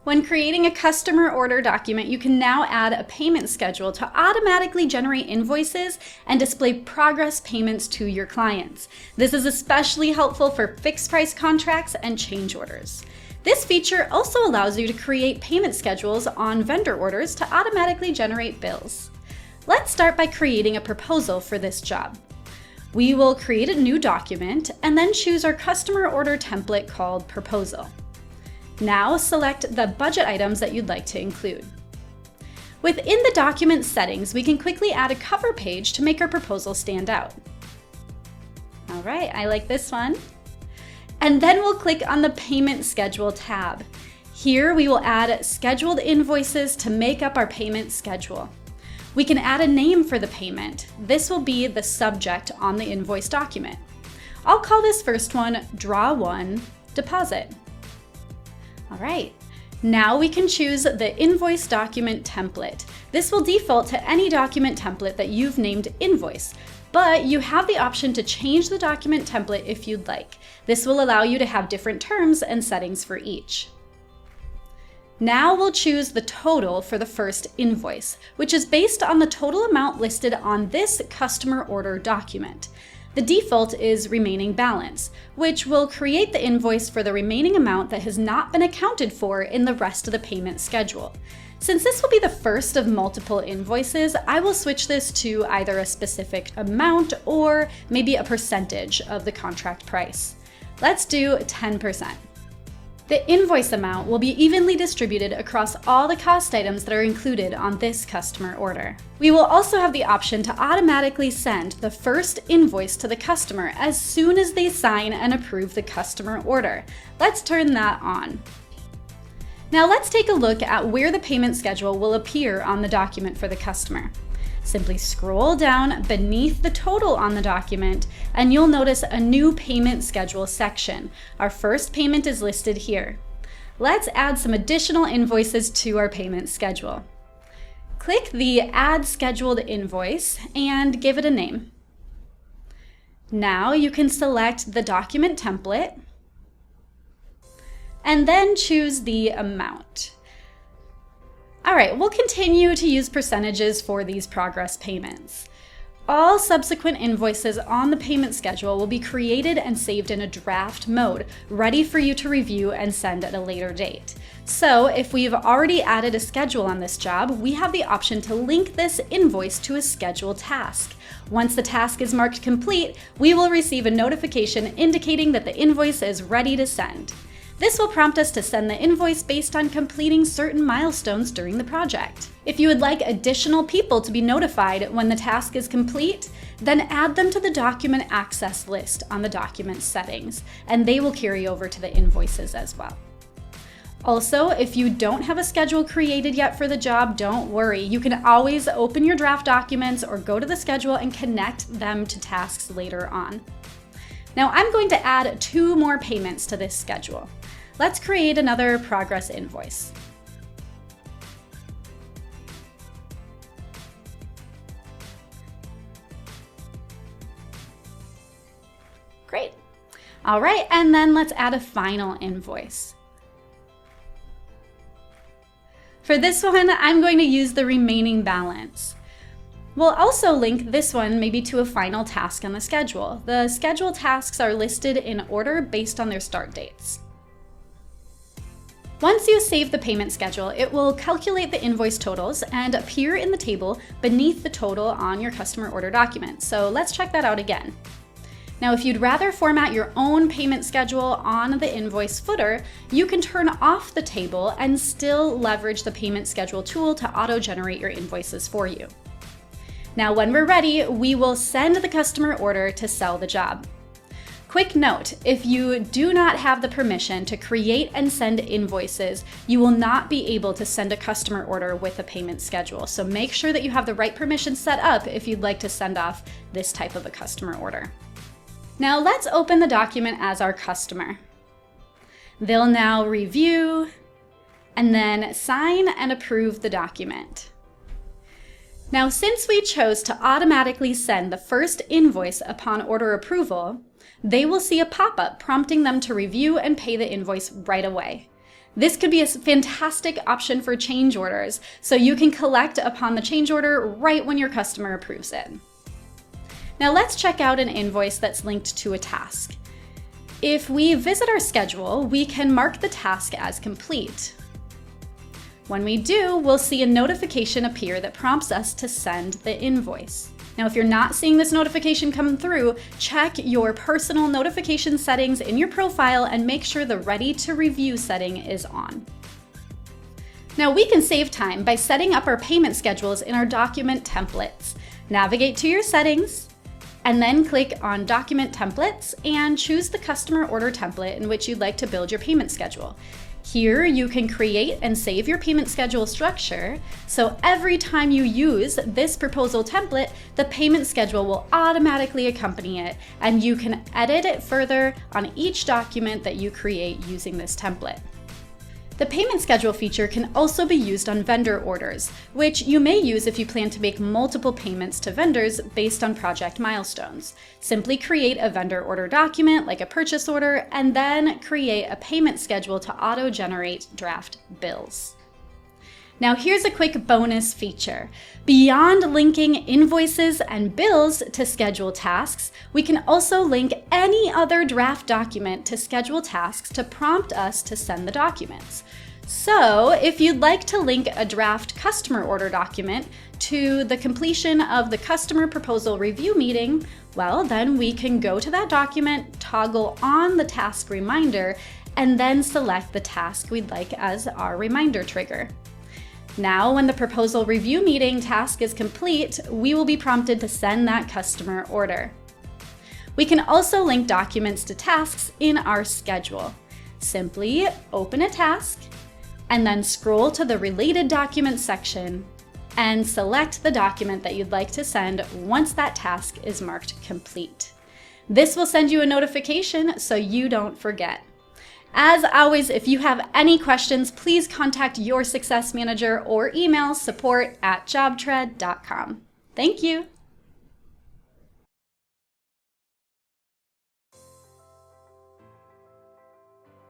When creating a customer order document, you can now add a payment schedule to automatically generate invoices and display progress payments to your clients. This is especially helpful for fixed price contracts and change orders. This feature also allows you to create payment schedules on vendor orders to automatically generate bills. Let's start by creating a proposal for this job. We will create a new document and then choose our customer order template called Proposal. Now select the budget items that you'd like to include. Within the document settings, we can quickly add a cover page to make our proposal stand out. All right, I like this one. And then we'll click on the Payment Schedule tab. Here we will add scheduled invoices to make up our payment schedule. We can add a name for the payment. This will be the subject on the invoice document. I'll call this first one Draw 1 Deposit. All right, now we can choose the invoice document template. This will default to any document template that you've named invoice, but you have the option to change the document template if you'd like. This will allow you to have different terms and settings for each. Now we'll choose the total for the first invoice, which is based on the total amount listed on this customer order document. The default is remaining balance, which will create the invoice for the remaining amount that has not been accounted for in the rest of the payment schedule. Since this will be the first of multiple invoices, I will switch this to either a specific amount or maybe a percentage of the contract price. Let's do 10%. The invoice amount will be evenly distributed across all the cost items that are included on this customer order. We will also have the option to automatically send the first invoice to the customer as soon as they sign and approve the customer order. Let's turn that on. Now let's take a look at where the payment schedule will appear on the document for the customer. Simply scroll down beneath the total on the document and you'll notice a new payment schedule section. Our first payment is listed here. Let's add some additional invoices to our payment schedule. Click the Add Scheduled Invoice and give it a name. Now you can select the document template and then choose the amount. All right, we'll continue to use percentages for these progress payments. All subsequent invoices on the payment schedule will be created and saved in a draft mode, ready for you to review and send at a later date. So if we've already added a schedule on this job, we have the option to link this invoice to a scheduled task. Once the task is marked complete, we will receive a notification indicating that the invoice is ready to send. This will prompt us to send the invoice based on completing certain milestones during the project. If you would like additional people to be notified when the task is complete, then add them to the document access list on the document settings, and they will carry over to the invoices as well. Also, if you don't have a schedule created yet for the job, don't worry. You can always open your draft documents or go to the schedule and connect them to tasks later on. Now I'm going to add 2 more payments to this schedule. Let's create another progress invoice. Great. All right, and then let's add a final invoice. For this one, I'm going to use the remaining balance. We'll also link this one maybe to a final task on the schedule. The schedule tasks are listed in order based on their start dates. Once you save the payment schedule, it will calculate the invoice totals and appear in the table beneath the total on your customer order document. So let's check that out again. Now, if you'd rather format your own payment schedule on the invoice footer, you can turn off the table and still leverage the payment schedule tool to auto-generate your invoices for you. Now, when we're ready, we will send the customer order to sell the job. Quick note, if you do not have the permission to create and send invoices, you will not be able to send a customer order with a payment schedule. So make sure that you have the right permissions set up if you'd like to send off this type of a customer order. Now let's open the document as our customer. They'll now review and then sign and approve the document. Now, since we chose to automatically send the first invoice upon order approval, they will see a pop-up prompting them to review and pay the invoice right away. This could be a fantastic option for change orders, so you can collect upon the change order right when your customer approves it. Now let's check out an invoice that's linked to a task. If we visit our schedule, we can mark the task as complete. When we do, we'll see a notification appear that prompts us to send the invoice. Now, if you're not seeing this notification come through, check your personal notification settings in your profile and make sure the Ready to Review setting is on. Now, we can save time by setting up our payment schedules in our document templates. Navigate to your settings, and then click on Document Templates and choose the customer order template in which you'd like to build your payment schedule. Here you can create and save your payment schedule structure, so every time you use this proposal template, the payment schedule will automatically accompany it, and you can edit it further on each document that you create using this template. The payment schedule feature can also be used on vendor orders, which you may use if you plan to make multiple payments to vendors based on project milestones. Simply create a vendor order document like a purchase order, and then create a payment schedule to auto-generate draft bills. Now here's a quick bonus feature. Beyond linking invoices and bills to schedule tasks, we can also link any other draft document to schedule tasks to prompt us to send the documents. So if you'd like to link a draft customer order document to the completion of the customer proposal review meeting, well, then we can go to that document, toggle on the task reminder, and then select the task we'd like as our reminder trigger. Now, when the proposal review meeting task is complete, we will be prompted to send that customer order. We can also link documents to tasks in our schedule. Simply open a task and then scroll to the related documents section and select the document that you'd like to send once that task is marked complete. This will send you a notification so you don't forget. As always, if you have any questions, please contact your success manager or email support@jobtread.com. Thank you.